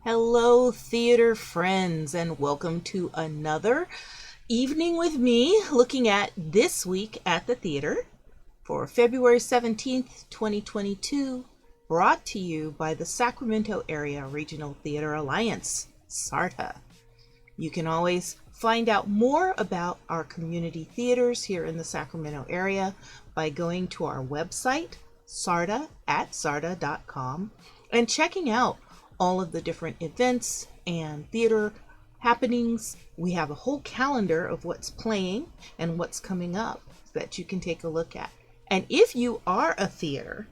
Hello, theater friends, and welcome to another evening with me looking at this week at the theater for February 17th, 2022, brought to you by the Sacramento Area Regional Theater Alliance, SARTA. You can always find out more about our community theaters here in the Sacramento area by going to our website, sarta.com, and checking out all of the different events and theater happenings. We have a whole calendar of what's playing and what's coming up that you can take a look at. And if you are a theater,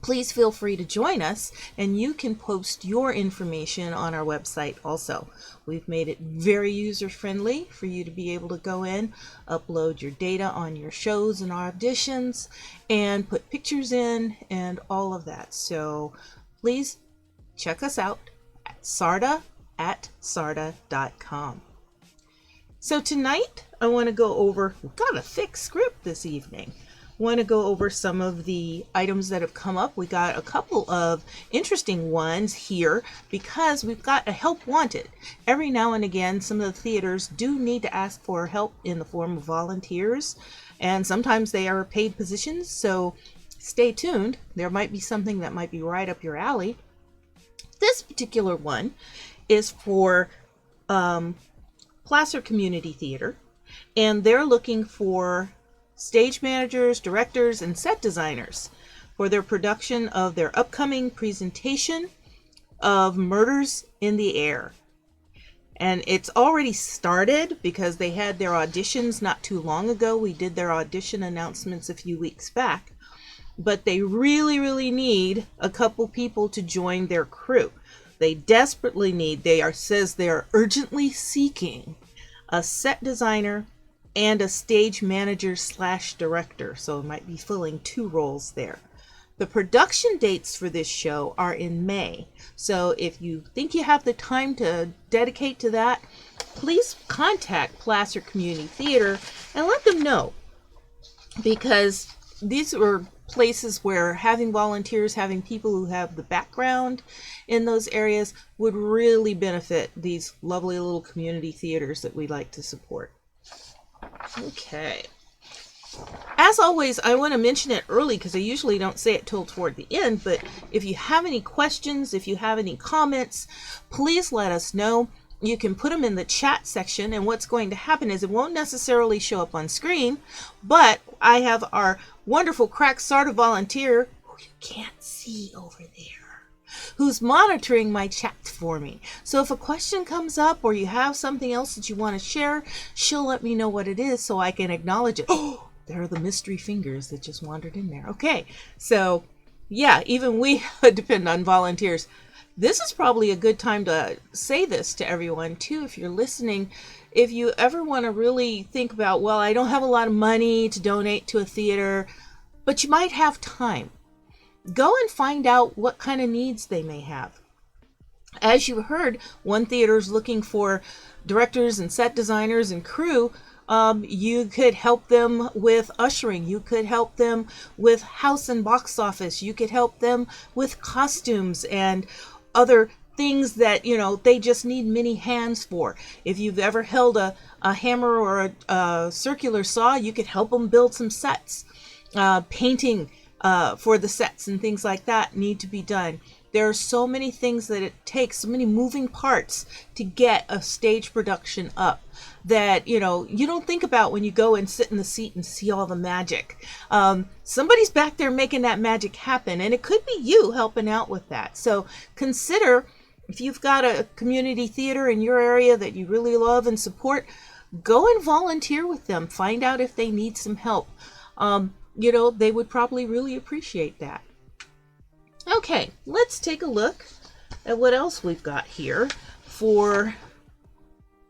please feel free to join us, and you can post your information on our website also. We've made it very user-friendly for you to be able to go in, upload your data on your shows and auditions, and put pictures in and all of that. So please check us out at sarta.com. So tonight I want to go over, we've got a thick script this evening. Want to go over some of the items that have come up. We got a couple of interesting ones here because we've got a help wanted. Every now and again, some of the theaters do need to ask for help in the form of volunteers, and sometimes they are paid positions, so stay tuned. There might be something that might be right up your alley. This particular one is for Placer Community Theater, and they're looking for stage managers, directors, and set designers for their production of their upcoming presentation of Murders in the Air. And it's already started because they had their auditions not too long ago. We did their audition announcements a few weeks back. But they really need a couple people to join their crew. They desperately need, they are urgently seeking a set designer and a stage manager / director. So it might be filling two roles there. The production dates for this show are in May. So if you think you have the time to dedicate to that, please contact Placer Community Theater and let them know, because these are places where having volunteers, having people who have the background in those areas would really benefit these lovely little community theaters that we like to support. Okay. As always, I want to mention it early because I usually don't say it till toward the end, but if you have any questions, if you have any comments, please let us know. You can put them in the chat section, and what's going to happen is it won't necessarily show up on screen, but I have our wonderful crack SARTA volunteer, who you can't see over there, who's monitoring my chat for me. So if a question comes up or you have something else that you want to share, she'll let me know what it is so I can acknowledge it. Oh, there are the mystery fingers that just wandered in there. Okay, so yeah, even we depend on volunteers. This is probably a good time to say this to everyone too, if you're listening. If you ever want to really think about, well, I don't have a lot of money to donate to a theater, but you might have time, go and find out what kind of needs they may have. As you heard, one theater is looking for directors and set designers and crew. You could help them with ushering. You could help them with house and box office. You could help them with costumes and other things that, they just need many hands for. If you've ever held a hammer or a circular saw, you could help them build some sets. Painting for the sets and things like that need to be done. There are so many things that it takes, so many moving parts to get a stage production up that, you don't think about when you go and sit in the seat and see all the magic. Somebody's back there making that magic happen, and it could be you helping out with that. So consider, if you've got a community theater in your area that you really love and support, go and volunteer with them. Find out if they need some help. They would probably really appreciate that. Okay, let's take a look at what else we've got here for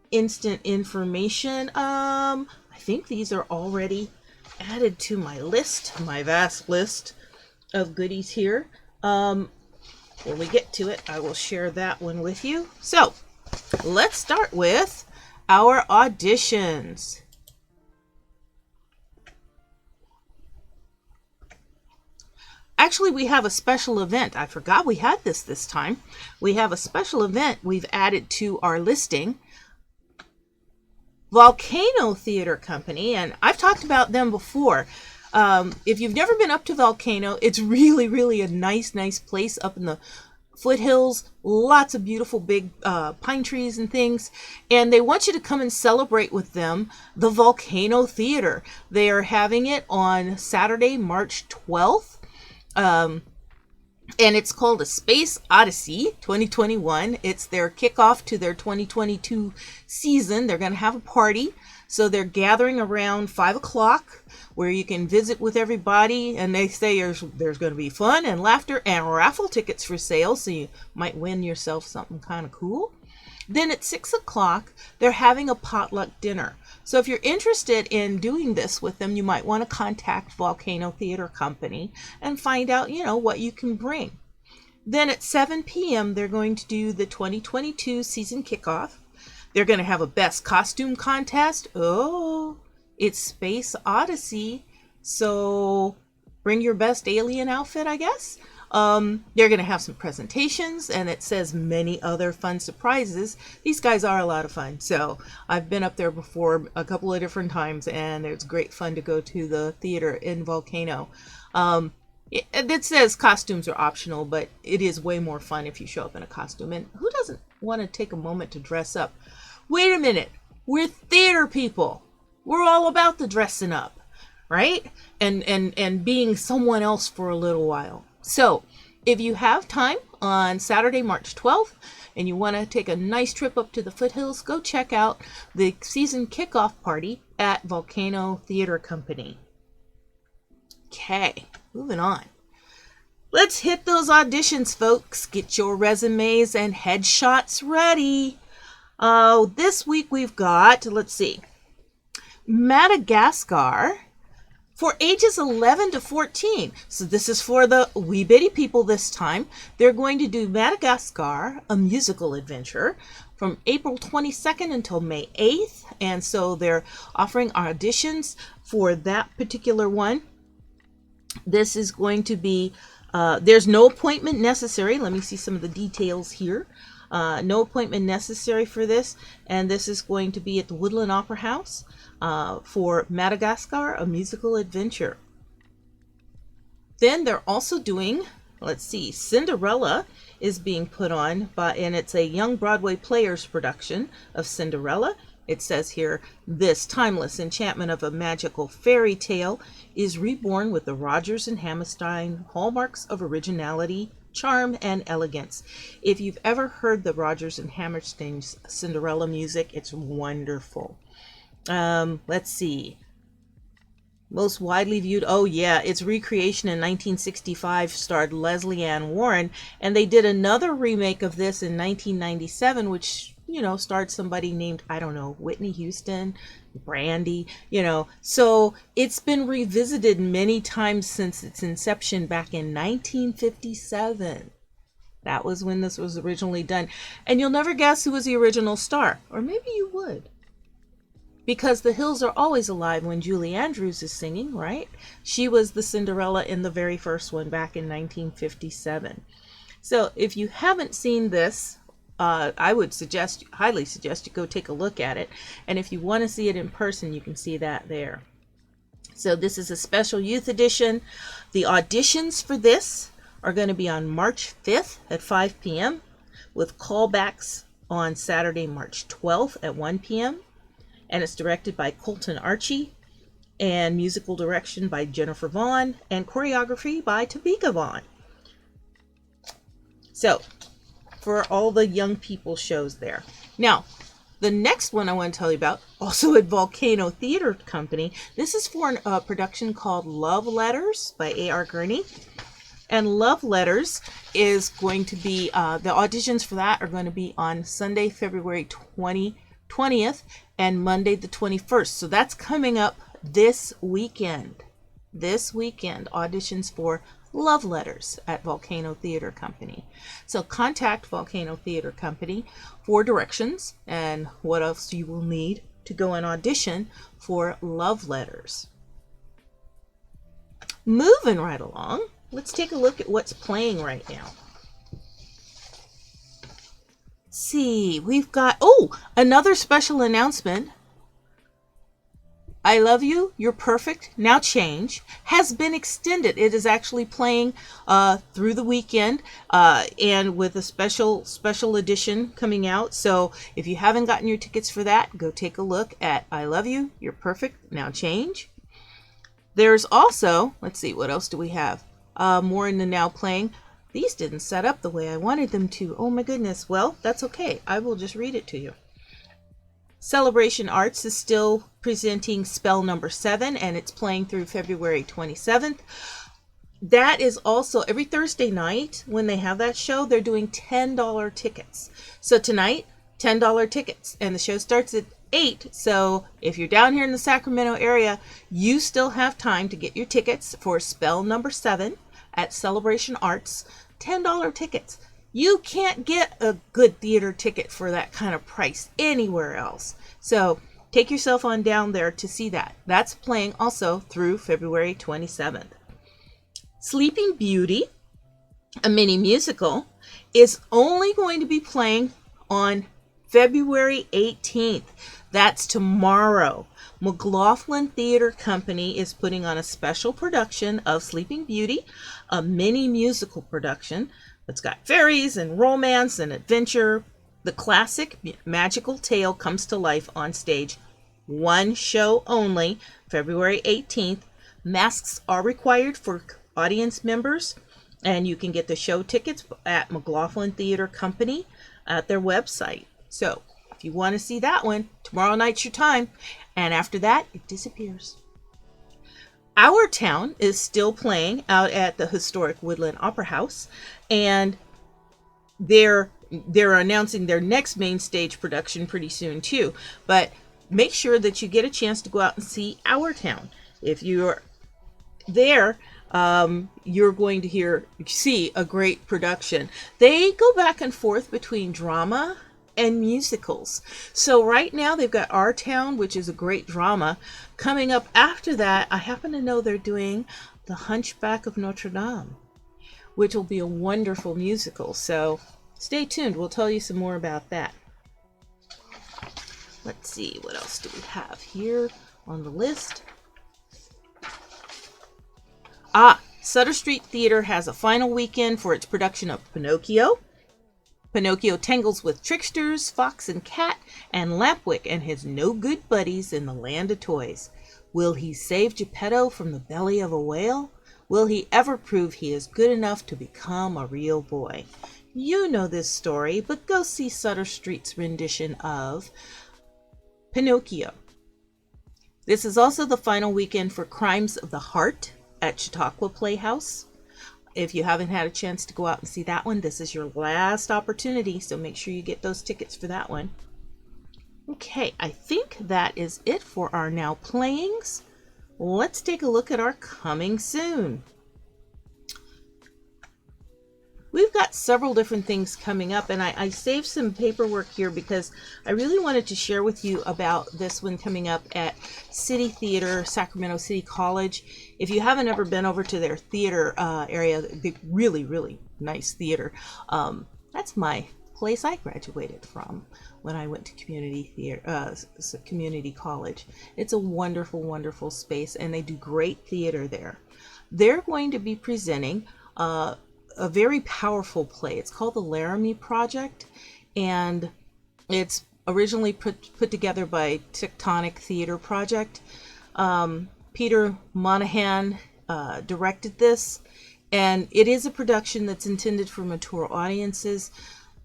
instant information. I think these are already added to my list, my vast list of goodies here. When we get to it, I will share that one with you. So let's start with our auditions. actually, we have a special event. I forgot we had this time. We have a special event we've added to our listing. Volcano Theater Company, and I've talked about them before. If you've never been up to Volcano, it's really, really a nice place up in the foothills. Lots of beautiful big pine trees and things. And they want you to come and celebrate with them the Volcano Theater. They are having it on Saturday, March 12th. And it's called A Space Odyssey 2021. It's their kickoff to their 2022 season. They're going to have a party. So they're gathering around 5 o'clock where you can visit with everybody. And they say there's going to be fun and laughter and raffle tickets for sale. So you might win yourself something kind of cool. Then at 6 o'clock, they're having a potluck dinner. So if you're interested in doing this with them, you might want to contact Volcano Theater Company and find out, what you can bring. Then at 7 p.m., they're going to do the 2022 season kickoff. They're going to have a best costume contest. Oh, it's Space Odyssey. So bring your best alien outfit, I guess. They're going to have some presentations, and it says many other fun surprises. These guys are a lot of fun. So I've been up there before a couple of different times, and it's great fun to go to the theater in Volcano. It says costumes are optional, but it is way more fun if you show up in a costume. And who doesn't want to take a moment to dress up? Wait a minute. We're theater people. We're all about the dressing up, right? And being someone else for a little while. So if you have time on Saturday, March 12th, and you want to take a nice trip up to the foothills, go check out the season kickoff party at Volcano Theater Company. Okay, moving on. Let's hit those auditions, folks. Get your resumes and headshots ready. This week we've got, let's see, Madagascar. For ages 11 to 14, so this is for the wee bitty people this time. They're going to do Madagascar, a musical adventure, from April 22nd until May 8th. And so they're offering auditions for that particular one. This is going to be, there's no appointment necessary. Let me see some of the details here. No appointment necessary for this. And this is going to be at the Woodland Opera House. For Madagascar, a musical adventure. Then they're also doing, let's see, Cinderella is being put on and it's a Young Broadway Players production of Cinderella. It says here, this timeless enchantment of a magical fairy tale is reborn with the Rodgers and Hammerstein hallmarks of originality, charm, and elegance. If you've ever heard the Rodgers and Hammerstein's Cinderella music, it's wonderful. Let's see. Most widely viewed, its recreation in 1965 starred Leslie Ann Warren, and they did another remake of this in 1997, which, starred somebody named, Whitney Houston, Brandy, So it's been revisited many times since its inception back in 1957. That was when this was originally done. And you'll never guess who was the original star, or maybe you would. Because the hills are always alive when Julie Andrews is singing, right? She was the Cinderella in the very first one back in 1957. So if you haven't seen this, I would highly suggest you go take a look at it. And if you want to see it in person, you can see that there. So this is a special youth edition. The auditions for this are going to be on March 5th at 5 p.m. with callbacks on Saturday, March 12th at 1 p.m. And it's directed by Colton Archie, and musical direction by Jennifer Vaughn, and choreography by Tamika Vaughn. So, for all the young people shows there. Now, the next one I want to tell you about, also at Volcano Theater Company, this is for a production called Love Letters by A.R. Gurney. And Love Letters is going to be, the auditions for that are going to be on Sunday, February 20th and Monday the 21st. So that's coming up this weekend. Auditions for Love Letters at Volcano Theater Company. So contact Volcano Theater Company for directions and what else you will need to go and audition for Love Letters. Moving right along, let's take a look at what's playing right now. Let's see, we've got, another special announcement. I Love You, You're Perfect, Now Change has been extended. It is actually playing through the weekend and with a special edition coming out. So if you haven't gotten your tickets for that, go take a look at I Love You, You're Perfect, Now Change. There's also, let's see, what else do we have? More in the now playing. These didn't set up the way I wanted them to. Oh my goodness. Well, that's okay. I will just read it to you. Celebration Arts is still presenting Spell Number 7, and it's playing through February 27th. That is also every Thursday night when they have that show, they're doing $10 tickets. So tonight, $10 tickets, and the show starts at 8. So if you're down here in the Sacramento area, you still have time to get your tickets for Spell Number 7 at Celebration Arts. $10 tickets. You can't get a good theater ticket for that kind of price anywhere else. So take yourself on down there to see that. That's playing also through February 27th. Sleeping Beauty, a mini musical, is only going to be playing on February 18th. That's tomorrow. McLaughlin Theater Company is putting on a special production of Sleeping Beauty, a mini musical production. It's got fairies and romance and adventure. The classic magical tale comes to life on stage. One show only, February 18th. Masks are required for audience members, and you can get the show tickets at McLaughlin Theater Company at their website. So if you want to see that one, tomorrow night's your time, and after that, it disappears. Our Town is still playing out at the historic Woodland Opera House, and they're announcing their next main stage production pretty soon too. But make sure that you get a chance to go out and see Our Town. If you're there, you're going to see a great production. They go back and forth between drama and musicals. So right now they've got Our Town, which is a great drama. Coming up after that, I happen to know they're doing The Hunchback of Notre Dame, which will be a wonderful musical. So stay tuned. We'll tell you some more about that. Let's see, what else do we have here on the list? Sutter Street Theater has a final weekend for its production of Pinocchio. Pinocchio tangles with tricksters, fox and cat, and Lampwick and his no-good buddies in the land of toys. Will he save Geppetto from the belly of a whale? Will he ever prove he is good enough to become a real boy? You know this story, but go see Sutter Street's rendition of Pinocchio. This is also the final weekend for Crimes of the Heart at Chautauqua Playhouse. If you haven't had a chance to go out and see that one, this is your last opportunity, so make sure you get those tickets for that one. Okay, I think that is it for our now playings. Let's take a look at our coming soon. We've got several different things coming up, and I saved some paperwork here because I really wanted to share with you about this one coming up at City Theater, Sacramento City College. If you haven't ever been over to their theater area, the really, really nice theater, that's my place I graduated from when I went to community college. It's a wonderful, wonderful space, and they do great theater there. They're going to be presenting a very powerful play. It's called the Laramie Project, and it's originally put together by Tectonic Theater Project. Peter Monahan directed this, and it is a production that's intended for mature audiences.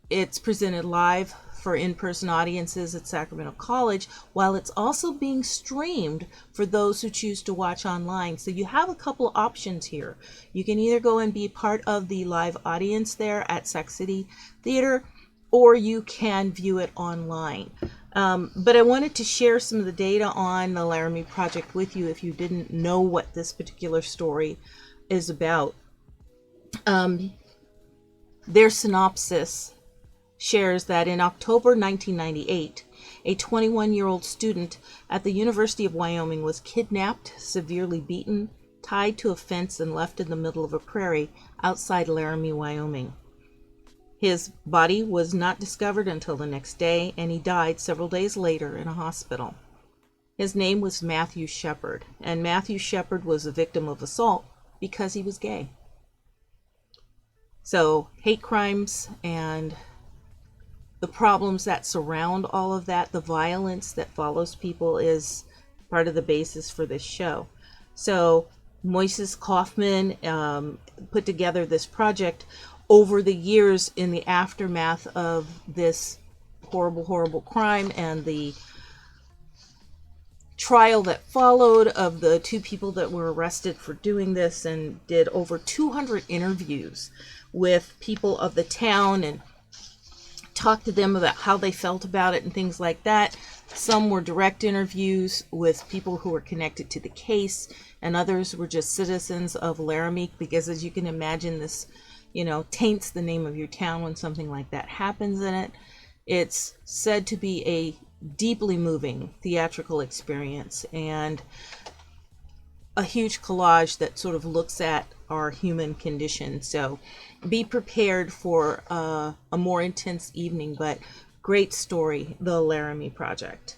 It's presented live for in-person audiences at Sacramento College, while it's also being streamed for those who choose to watch online. So you have a couple of options here. You can either go and be part of the live audience there at Sac City Theater, or you can view it online. But I wanted to share some of the data on the Laramie Project with you if you didn't know what this particular story is about. Their synopsis shares that in October 1998, a 21-year-old student at the University of Wyoming was kidnapped, severely beaten, tied to a fence and left in the middle of a prairie outside Laramie, Wyoming. His body was not discovered until the next day, and he died several days later in a hospital. His name was Matthew Shepard, and Matthew Shepard was a victim of assault because he was gay. So hate crimes and the problems that surround all of that, the violence that follows people, is part of the basis for this show. So Moises Kaufman put together this project over the years in the aftermath of this horrible, horrible crime and the trial that followed of the two people that were arrested for doing this, and did over 200 interviews with people of the town and talked to them about how they felt about it and things like that. Some were direct interviews with people who were connected to the case, and others were just citizens of Laramie, because as you can imagine, this, taints the name of your town when something like that happens in it. It's said to be a deeply moving theatrical experience and a huge collage that sort of looks at our human condition. So be prepared for a more intense evening, but great story, the Laramie Project.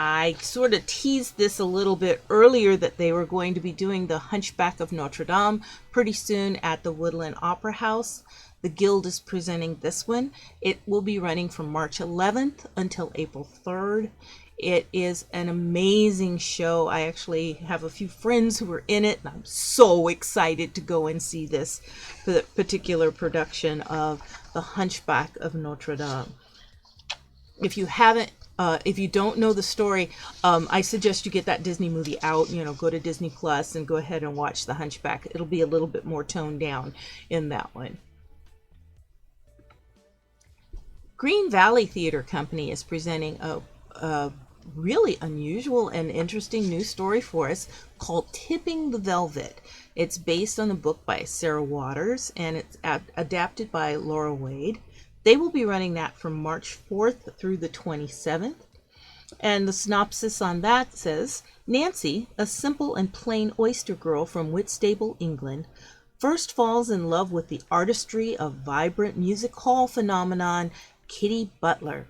I sort of teased this a little bit earlier that they were going to be doing the Hunchback of Notre Dame pretty soon at the Woodland Opera House. The Guild is presenting this one. It will be running from March 11th until April 3rd. It is an amazing show. I actually have a few friends who are in it, and I'm so excited to go and see this particular production of the Hunchback of Notre Dame. If you don't know the story, I suggest you get that Disney movie out, go to Disney Plus and go ahead and watch the Hunchback. It'll be a little bit more toned down in that one. Green Valley Theater Company is presenting a really unusual and interesting new story for us called Tipping the Velvet. It's based on a book by Sarah Waters, and it's adapted by Laura Wade. They will be running that from March 4th through the 27th. And the synopsis on that says, Nancy, a simple and plain oyster girl from Whitstable, England, first falls in love with the artistry of vibrant music hall phenomenon Kitty Butler,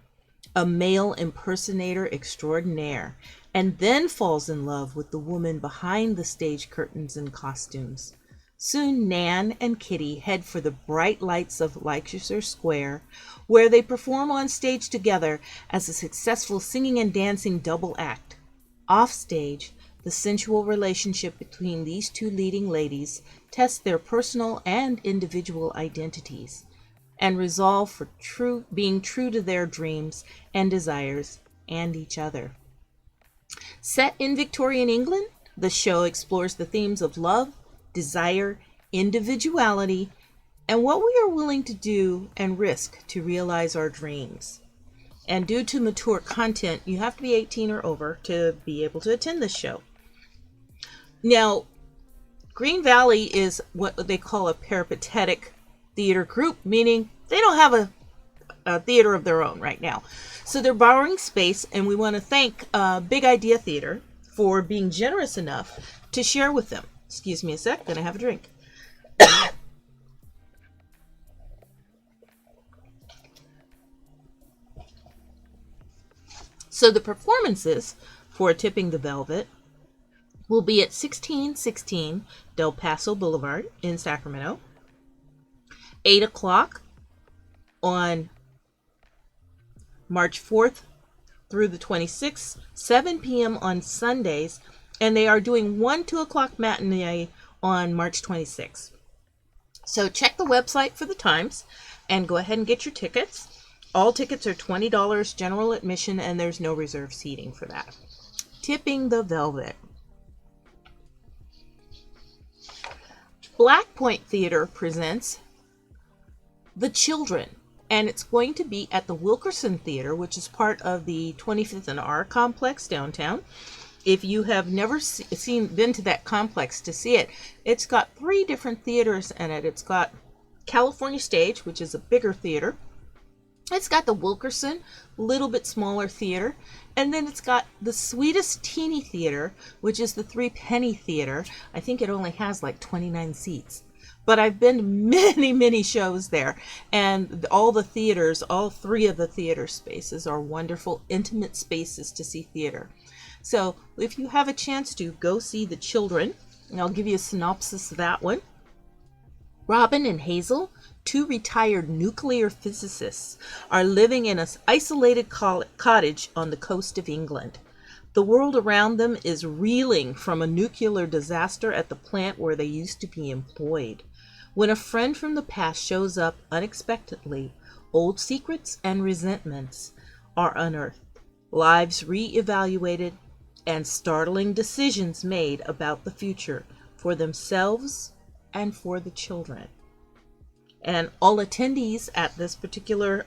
a male impersonator extraordinaire, and then falls in love with the woman behind the stage curtains and costumes. Soon Nan and Kitty head for the bright lights of Leicester Square, where they perform on stage together as a successful singing and dancing double act. Off stage, the sensual relationship between these two leading ladies tests their personal and individual identities and resolve for being true to their dreams and desires and each other. Set in Victorian England, the show explores the themes of love, desire, individuality, and what we are willing to do and risk to realize our dreams. And due to mature content, you have to be 18 or over to be able to attend this show. Now, Green Valley is what they call a peripatetic theater group, meaning they don't have a theater of their own right now. So they're borrowing space, and we want to thank Big Idea Theater for being generous enough to share with them. Excuse me a sec, gonna have a drink. So the performances for Tipping the Velvet will be at 1616 Del Paso Boulevard in Sacramento, 8 o'clock on March 4th through the 26th, 7 p.m. on Sundays, and they are doing 2 o'clock matinee on March 26th. So check the website for the times and go ahead and get your tickets. All tickets are $20 general admission, and there's no reserve seating for that. Tipping the Velvet. Black Point Theater presents The Children, and it's going to be at the Wilkerson Theater, which is part of the 25th and R complex downtown. If you have never been to that complex to see it, it's got 3 different theaters in it. It's got California Stage, which is a bigger theater. It's got the Wilkerson, little bit smaller theater, And then it's got the sweetest teeny theater, which is the 3-penny theater. I think it only has like 29 seats. But I've been to many, many shows there. And all the theaters, all 3 of the theater spaces are wonderful, intimate spaces to see theater. So if you have a chance to, go see The Children. And I'll give you a synopsis of that one. Robin and Hazel, 2 retired nuclear physicists, are living in an isolated cottage on the coast of England. The world around them is reeling from a nuclear disaster at the plant where they used to be employed. When a friend from the past shows up unexpectedly, old secrets and resentments are unearthed, lives re-evaluated, and startling decisions made about the future for themselves and for the children. And all attendees at this particular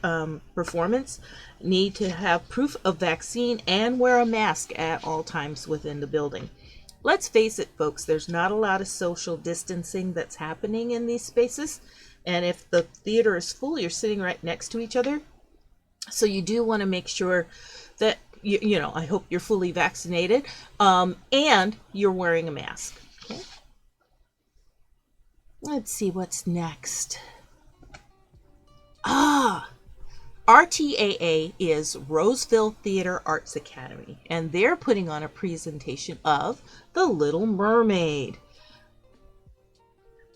performance need to have proof of vaccine and wear a mask at all times within the building. Let's face it, folks, there's not a lot of social distancing that's happening in these spaces. And if the theater is full, you're sitting right next to each other. So you do want to make sure that, you know, I hope you're fully vaccinated and you're wearing a mask. Okay. Let's see what's next. RTAA is Roseville Theater Arts Academy, and they're putting on a presentation of The Little Mermaid.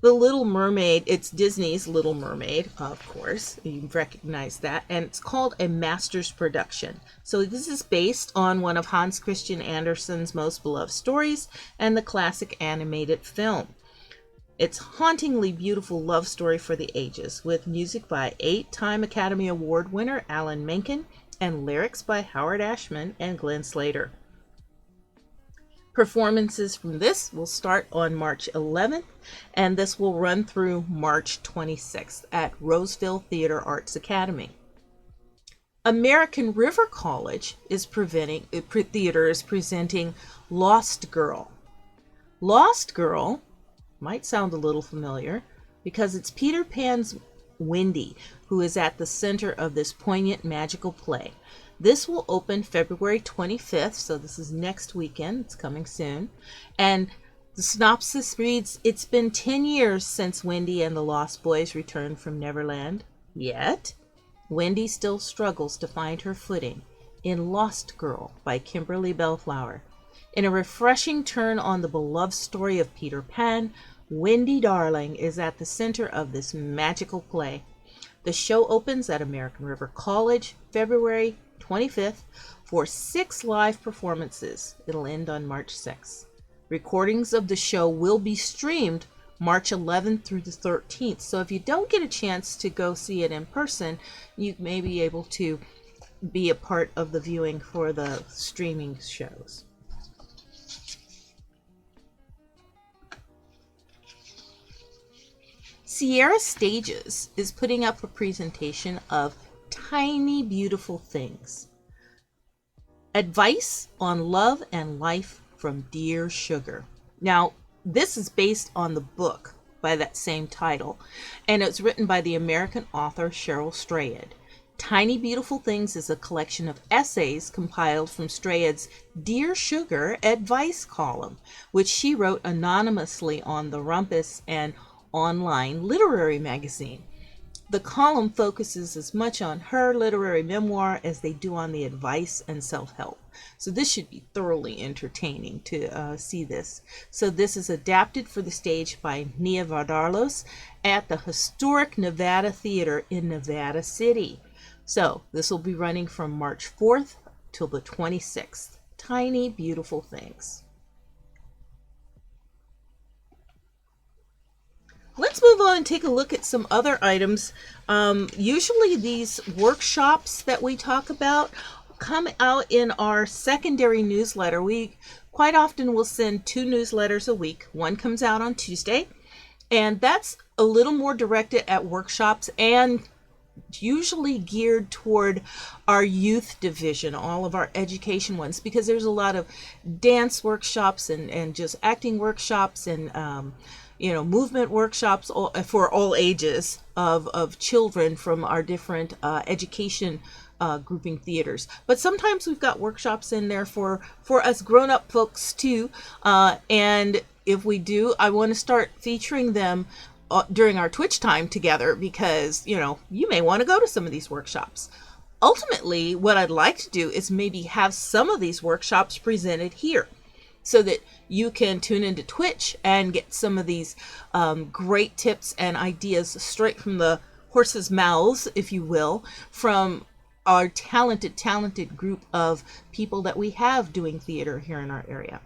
The Little Mermaid, it's Disney's Little Mermaid, of course, you recognize that, and it's called a master's production. So this is based on one of Hans Christian Andersen's most beloved stories and the classic animated film. It's a hauntingly beautiful love story for the ages, with music by 8-time Academy Award winner Alan Menken and lyrics by Howard Ashman and Glenn Slater. Performances from this will start on March 11th, and this will run through March 26th at Roseville Theater Arts Academy. American River College is presenting Lost Girl. Lost Girl might sound a little familiar because it's Peter Pan's Wendy who is at the center of this poignant magical play. This will open February 25th, so this is next weekend. It's coming soon. And the synopsis reads, "It's been 10 years since Wendy and the Lost Boys returned from Neverland. Yet, Wendy still struggles to find her footing in Lost Girl by Kimberly Bellflower. In a refreshing turn on the beloved story of Peter Pan, Wendy Darling is at the center of this magical play. The show opens at American River College February 25th for 6 live performances. It'll end on March 6th. Recordings of the show will be streamed March 11th through the 13th. So if you don't get a chance to go see it in person, you may be able to be a part of the viewing for the streaming shows. Sierra Stages is putting up a presentation of Tiny Beautiful Things. Advice on Love and Life from Dear Sugar. Now, this is based on the book by that same title, and it's written by the American author Cheryl Strayed. Tiny Beautiful Things is a collection of essays compiled from Strayed's Dear Sugar advice column, which she wrote anonymously on the Rumpus and online literary magazine. The column focuses as much on her literary memoir as they do on the advice and self-help. So this should be thoroughly entertaining to see this. So this is adapted for the stage by Nia Vardarlos at the historic Nevada Theater in Nevada City. So this will be running from March 4th till the 26th. Tiny Beautiful Things. Let's move on and take a look at some other items. Usually these workshops that we talk about come out in our secondary newsletter. We quite often will send 2 newsletters a week. One comes out on Tuesday, and that's a little more directed at workshops and usually geared toward our youth division, all of our education ones, because there's a lot of dance workshops and just acting workshops and movement workshops for all ages of children from our different education grouping theaters. But sometimes we've got workshops in there for us grown-up folks too. And if we do, I want to start featuring them during our Twitch time together, because, you know, you may want to go to some of these workshops. Ultimately, what I'd like to do is maybe have some of these workshops presented here, so that you can tune into Twitch and get some of these great tips and ideas straight from the horse's mouths, if you will, from our talented group of people that we have doing theater here in our area.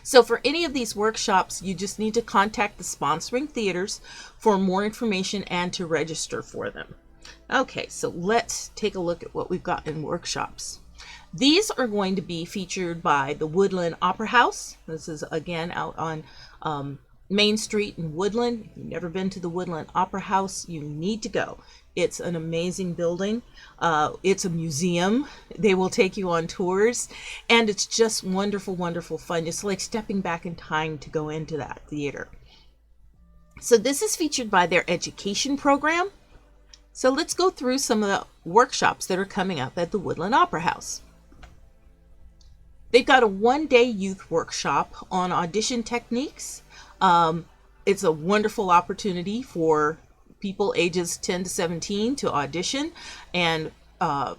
So for any of these workshops, you just need to contact the sponsoring theaters for more information and to register for them. Okay, so let's take a look at what we've got in workshops. These are going to be featured by the Woodland Opera House. This is again out on Main Street in Woodland. If you've never been to the Woodland Opera House, you need to go. It's an amazing building. It's a museum. They will take you on tours, and it's just wonderful, wonderful fun. It's like stepping back in time to go into that theater. So this is featured by their education program. So let's go through some of the workshops that are coming up at the Woodland Opera House. They've got a one-day youth workshop on audition techniques. It's a wonderful opportunity for people ages 10 to 17 to audition and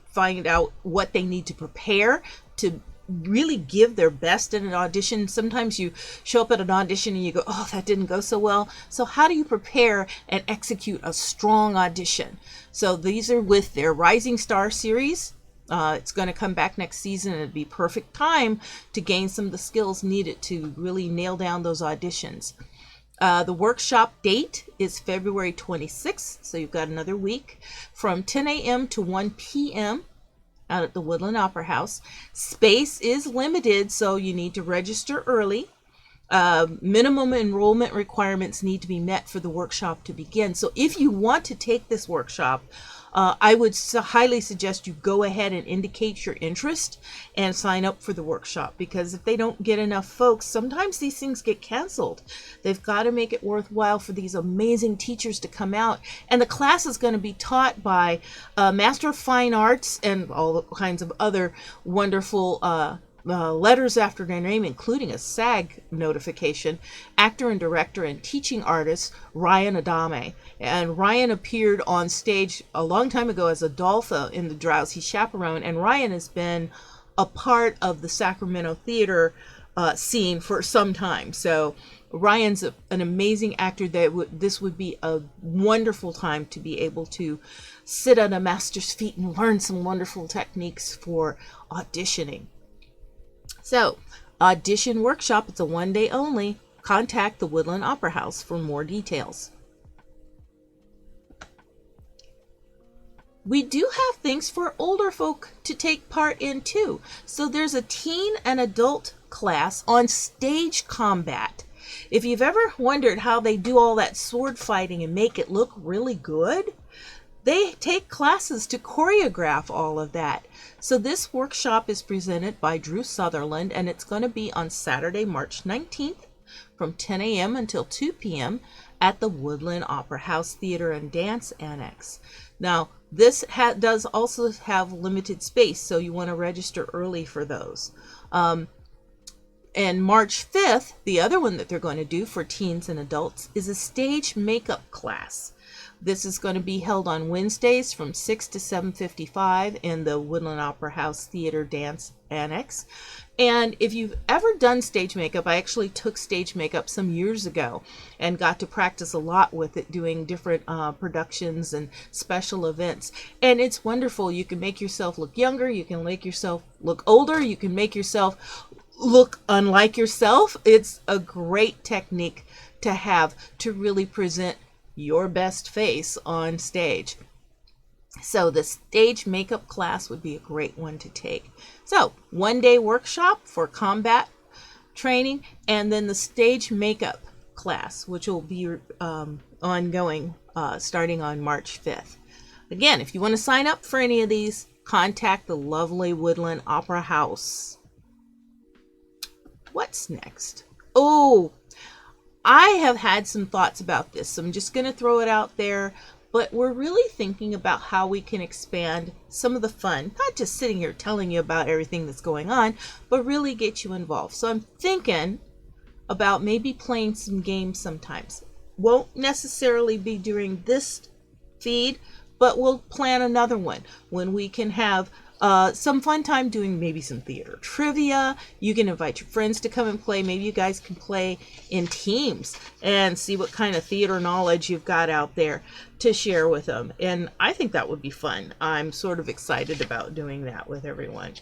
find out what they need to prepare to really give their best in an audition. Sometimes you show up at an audition and you go, oh, that didn't go so well. So how do you prepare and execute a strong audition? So these are with their Rising Star series. It's going to come back next season, and it'd be perfect time to gain some of the skills needed to really nail down those auditions. The workshop date is February 26th, so you've got another week, from 10 a.m. to 1 p.m. out at the Woodland Opera House. Space is limited, so you need to register early. Minimum enrollment requirements need to be met for the workshop to begin. So if you want to take this workshop, I would highly suggest you go ahead and indicate your interest and sign up for the workshop, because if they don't get enough folks, sometimes these things get canceled. They've got to make it worthwhile for these amazing teachers to come out. And the class is going to be taught by Master of Fine Arts and all kinds of other wonderful letters after their name, including a SAG notification, actor and director and teaching artist Ryan Adame. And Ryan appeared on stage a long time ago as Adolpha in The Drowsy Chaperone, and Ryan has been a part of the Sacramento theater scene for some time. So Ryan's an amazing actor. This would be a wonderful time to be able to sit at a master's feet and learn some wonderful techniques for auditioning. So, Audition Workshop, it's a one-day only. Contact the Woodland Opera House for more details. We do have things for older folk to take part in too. So there's a teen and adult class on stage combat. If you've ever wondered how they do all that sword fighting and make it look really good, they take classes to choreograph all of that. So this workshop is presented by Drew Sutherland, and it's going to be on Saturday, March 19th from 10 a.m. until 2 p.m. at the Woodland Opera House Theater and Dance Annex. Now, this does also have limited space, so you want to register early for those. And March 5th, the other one that they're going to do for teens and adults is a stage makeup class. This is going to be held on Wednesdays from 6 to 7:55 in the Woodland Opera House Theater Dance Annex. And if you've ever done stage makeup, I actually took stage makeup some years ago and got to practice a lot with it, doing different productions and special events. And it's wonderful. You can make yourself look younger. You can make yourself look older. You can make yourself look unlike yourself. It's a great technique to have to really present your best face on stage. So the stage makeup class would be a great one to take. So one-day workshop for combat training, and then the stage makeup class, which will be ongoing starting on March 5th. Again, if you want to sign up for any of these, contact the lovely Woodland Opera House. What's next? Oh, I have had some thoughts about this, so I'm just going to throw it out there. but we're really thinking about how we can expand some of the fun, not just sitting here telling you about everything that's going on, but really get you involved. So I'm thinking about maybe playing some games sometimes. Won't necessarily be during this feed, but we'll plan another one when we can have some fun time doing maybe some theater trivia. You can invite your friends to come and play. Maybe you guys can play in teams and see what kind of theater knowledge you've got out there to share with them. And I think that would be fun. I'm sort of excited about doing that with everyone.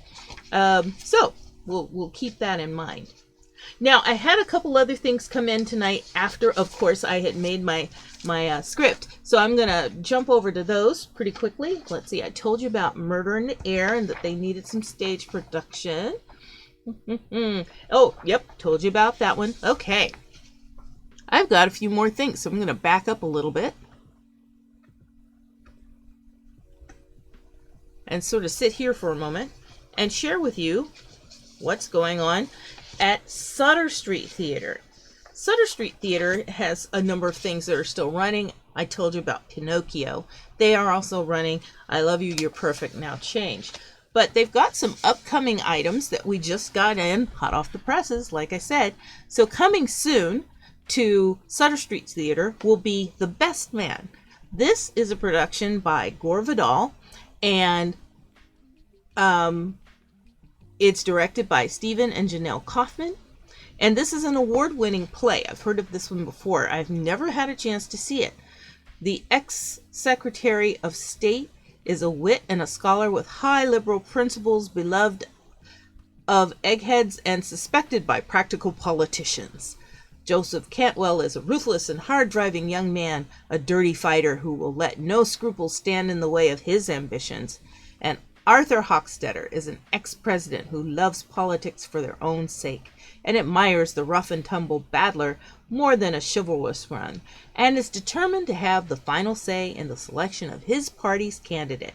So we'll keep that in mind. Now, I had a couple other things come in tonight after, of course, I had made my script. So I'm going to jump over to those pretty quickly. Let's see. I told you about Murder in the Air and that they needed some stage production. Oh, yep. Told you about that one. Okay. I've got a few more things, so I'm going to back up a little bit and sort of sit here for a moment and share with you what's going on at Sutter Street Theater. Sutter Street Theater has a number of things that are still running. I told you about Pinocchio. They are also running I Love You, You're Perfect, Now Change. But they've got some upcoming items that we just got in, hot off the presses, like I said. So coming soon to Sutter Street Theater will be The Best Man. This is a production by Gore Vidal, and it's directed by Stephen and Janelle Kaufman, and this is an award-winning play. I've heard of this one before. I've never had a chance to see it. The ex-Secretary of State is a wit and a scholar with high liberal principles, beloved of eggheads and suspected by practical politicians. Joseph Cantwell is a ruthless and hard-driving young man, a dirty fighter who will let no scruples stand in the way of his ambitions. And Arthur Hochstetter is an ex-president who loves politics for their own sake and admires the rough-and-tumble battler more than a chivalrous one, and is determined to have the final say in the selection of his party's candidate.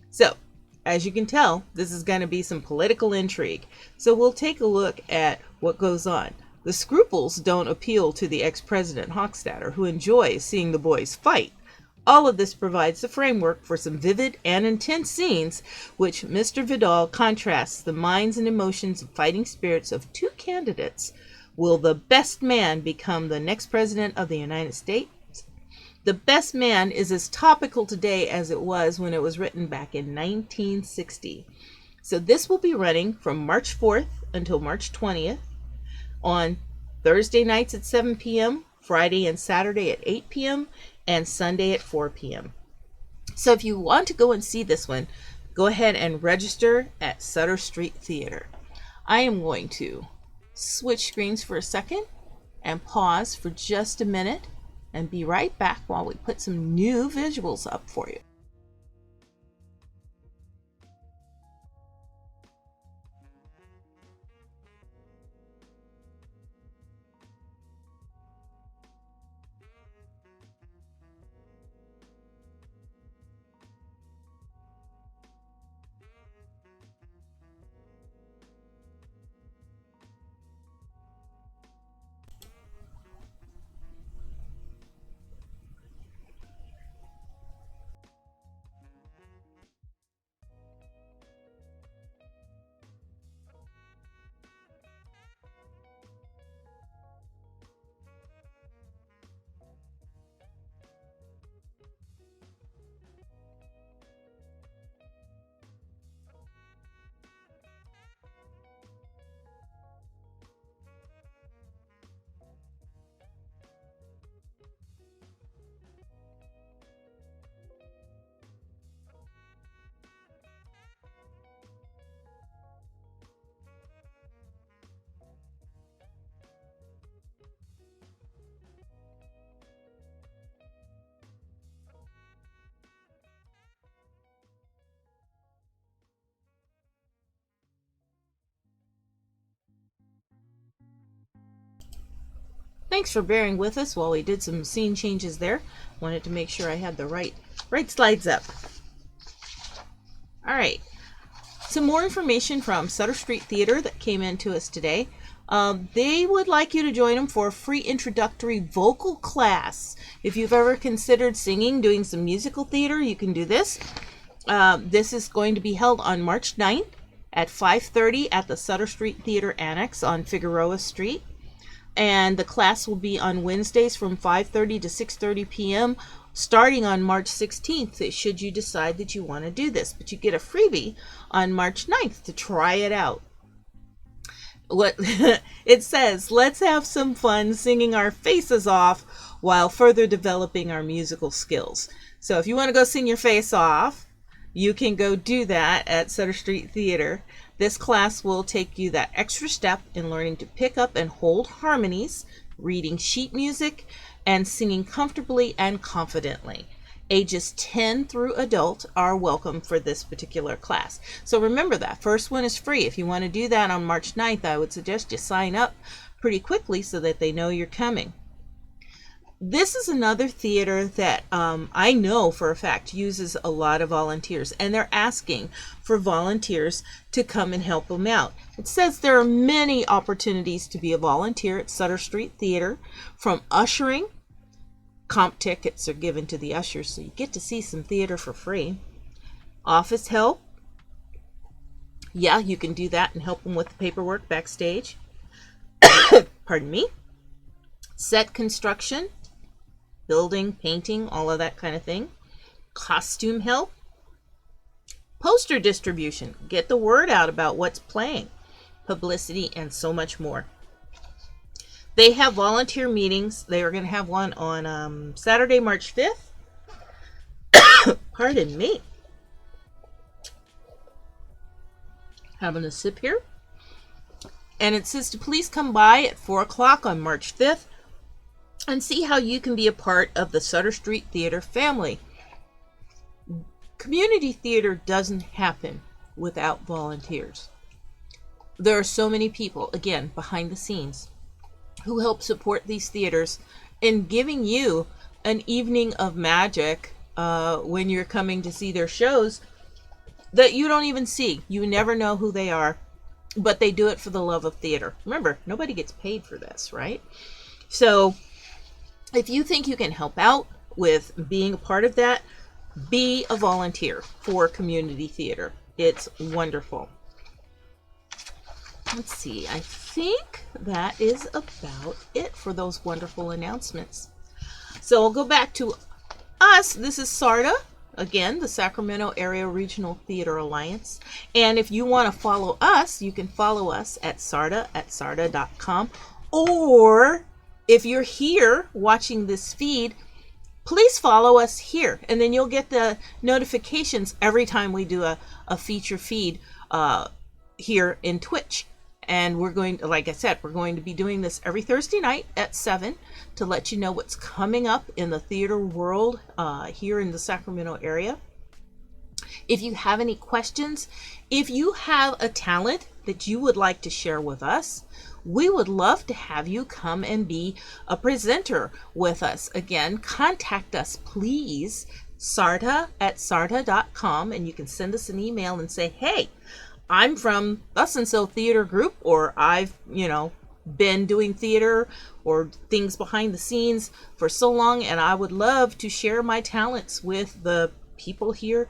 So, as you can tell, this is going to be some political intrigue. So we'll take a look at what goes on. The scruples don't appeal to the ex-president Hochstetter, who enjoys seeing the boys fight. All of this provides the framework for some vivid and intense scenes, which Mr. Vidal contrasts the minds and emotions and fighting spirits of two candidates. Will the best man become the next president of the United States? The Best Man is as topical today as it was when it was written back in 1960. So this will be running from March 4th until March 20th on Thursday nights at 7 p.m., Friday and Saturday at 8 p.m., and Sunday at 4 p.m. So if you want to go and see this one, go ahead and register at Sutter Street Theater. I am going to switch screens for a second and pause for just a minute and be right back while we put some new visuals up for you. Thanks for bearing with us while we did some scene changes there. Wanted to make sure I had the right slides up. All right. Some more information from Sutter Street Theater that came in to us today. They would like you to join them for a free introductory vocal class. If you've ever considered singing, doing some musical theater, you can do this. This is going to be held on March 9th at 5:30 at the Sutter Street Theater Annex on Figueroa Street. And the class will be on Wednesdays from 5:30 to 6:30 p.m. starting on March 16th, should you decide that you want to do this. But you get a freebie on March 9th to try it out. What it says, let's have some fun singing our faces off while further developing our musical skills. So if you want to go sing your face off, you can go do that at Sutter Street Theater. This class will take you that extra step in learning to pick up and hold harmonies, reading sheet music, and singing comfortably and confidently. Ages 10 through adult are welcome for this particular class. So remember that. First one is free. If you want to do that on March 9th, I would suggest you sign up pretty quickly so that they know you're coming. This is another theater that I know for a fact uses a lot of volunteers, and they're asking for volunteers to come and help them out. It says there are many opportunities to be a volunteer at Sutter Street Theater, from ushering. Comp tickets are given to the ushers, so you get to see some theater for free. Office help. Yeah, you can do that and help them with the paperwork backstage. Pardon me. Set construction. Building, painting, all of that kind of thing. Costume help. Poster distribution. Get the word out about what's playing. Publicity, and so much more. They have volunteer meetings. They are going to have one on Saturday, March 5th. Pardon me. Having a sip here. And it says to please come by at 4 o'clock on March 5th. And see how you can be a part of the Sutter Street Theater family. Community theater doesn't happen without volunteers. There are so many people, again, behind the scenes, who help support these theaters in giving you an evening of magic when you're coming to see their shows that you don't even see. You never know who they are, but they do it for the love of theater. Remember, nobody gets paid for this, right? So if you think you can help out with being a part of that, be a volunteer for community theater. It's wonderful. Let's see, I think that is about it for those wonderful announcements. So I'll go back to us. This is SARTA, again, the Sacramento Area Regional Theater Alliance. And if you want to follow us, you can follow us at sarta@sarta.com, or if you're here watching this feed, please follow us here, and then you'll get the notifications every time we do a feature feed here in Twitch. And we're going to, like I said, we're going to be doing this every Thursday night at 7 to let you know what's coming up in the theater world here in the Sacramento area. If you have any questions, if you have a talent that you would like to share with us, we would love to have you come and be a presenter with us. Again, contact us, please, sarta@sarta.com, and you can send us an email and say, hey, I'm from thus and so theater group, or I've, been doing theater or things behind the scenes for so long, and I would love to share my talents with the people here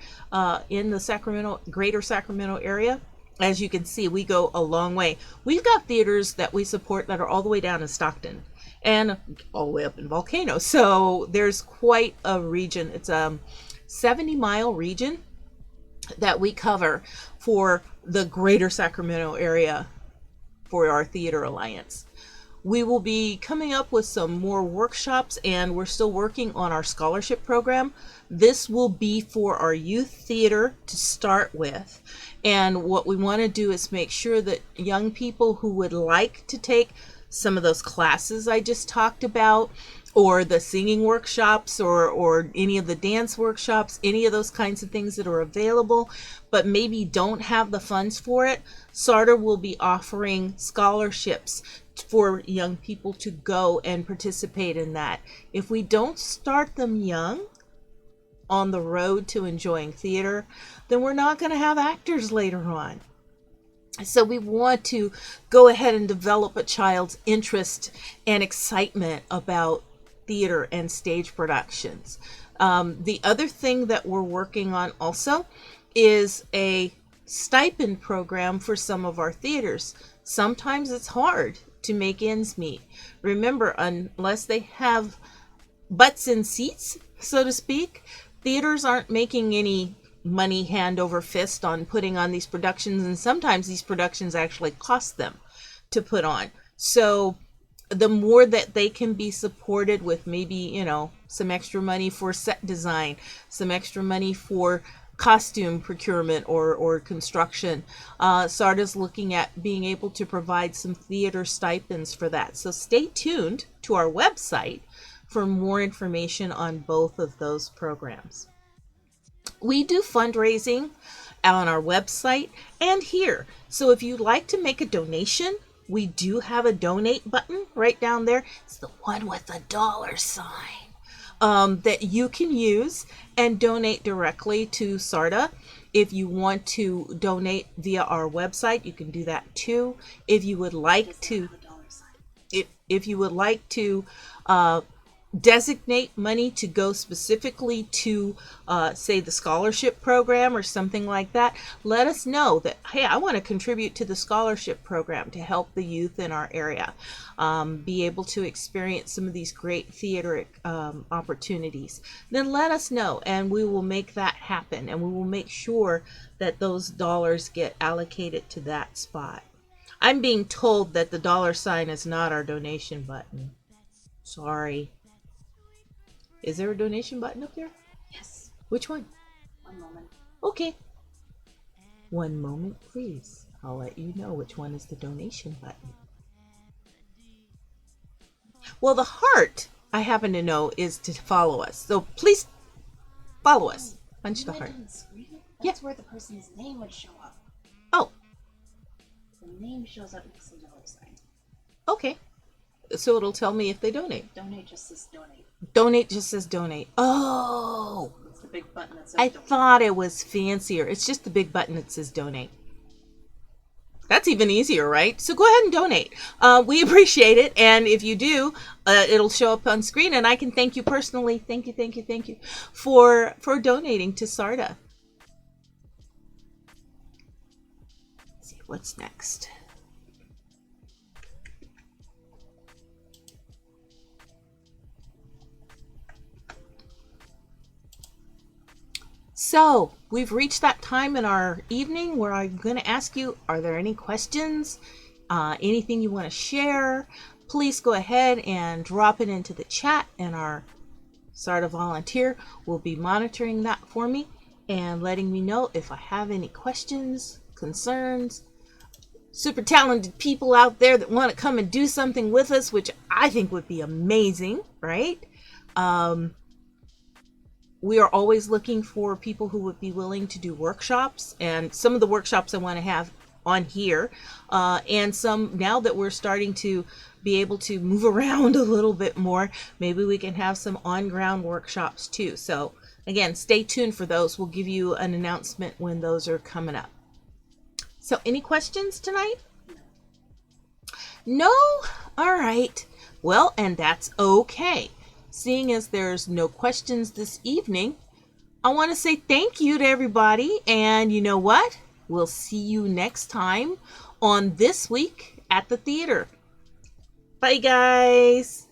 in the greater Sacramento area. As you can see, we go a long way. We've got theaters that we support that are all the way down in Stockton and all the way up in Volcano. So there's quite a region. It's a 70-mile region that we cover for the greater Sacramento area for our Theater Alliance. We will be coming up with some more workshops, and we're still working on our scholarship program. This will be for our youth theater to start with. And what we want to do is make sure that young people who would like to take some of those classes I just talked about, or the singing workshops, or any of the dance workshops, any of those kinds of things that are available, but maybe don't have the funds for it, SARTA will be offering scholarships for young people to go and participate in that. If we don't start them young on the road to enjoying theater, then we're not going to have actors later on. So we want to go ahead and develop a child's interest and excitement about theater and stage productions. The other thing that we're working on also is a stipend program for some of our theaters. Sometimes it's hard to make ends meet. Remember, unless they have butts in seats, so to speak, theaters aren't making any money hand over fist on putting on these productions, and sometimes these productions actually cost them to put on. So the more that they can be supported with, maybe, some extra money for set design, some extra money for costume procurement or construction, SARDA's looking at being able to provide some theater stipends for that. So stay tuned to our website for more information on both of those programs. We do fundraising on our website and here. So if you'd like to make a donation, we do have a donate button right down there. It's the one with the $sign that you can use and donate directly to SARDA. If you want to donate via our website, you can do that too. If you would like to, if you would like to designate money to go specifically to, say, the scholarship program or something like that, let us know that, hey, I want to contribute to the scholarship program to help the youth in our area be able to experience some of these great theater opportunities. Then let us know, and we will make that happen, and we will make sure that those dollars get allocated to that spot. I'm being told that the $sign is not our donation button. Sorry. Is there a donation button up there? Yes. Which one? One moment. Okay. One moment, please. I'll let you know which one is the donation button. Well, the heart, I happen to know, is to follow us. So please follow us. Punch the heart. That's where the person's name would show up. Oh. The name shows up next to the $sign. Okay. So it'll tell me if they donate. Donate just says donate. Donate just says donate. Oh. It's the big button that says I donate. thought it was fancier. It's just the big button that says donate. That's even easier, right? So go ahead and donate. We appreciate it. And if you do, it'll show up on screen, and I can thank you personally. Thank you for donating to SARDA. Let's see what's next. So we've reached that time in our evening where I'm going to ask you, are there any questions? Anything you want to share? Please go ahead and drop it into the chat, and our SARDA volunteer will be monitoring that for me and letting me know if I have any questions, concerns. Super talented people out there that want to come and do something with us, which I think would be amazing, right? We are always looking for people who would be willing to do workshops, and some of the workshops I want to have on here, and some, now that we're starting to be able to move around a little bit more, maybe we can have some on-ground workshops too. So again, stay tuned for those. We'll give you an announcement when those are coming up. So any questions tonight? No? All right. Well, and that's okay. Seeing as there's no questions this evening, I want to say thank you to everybody. And you know what? We'll see you next time on This Week at the Theater. Bye, guys.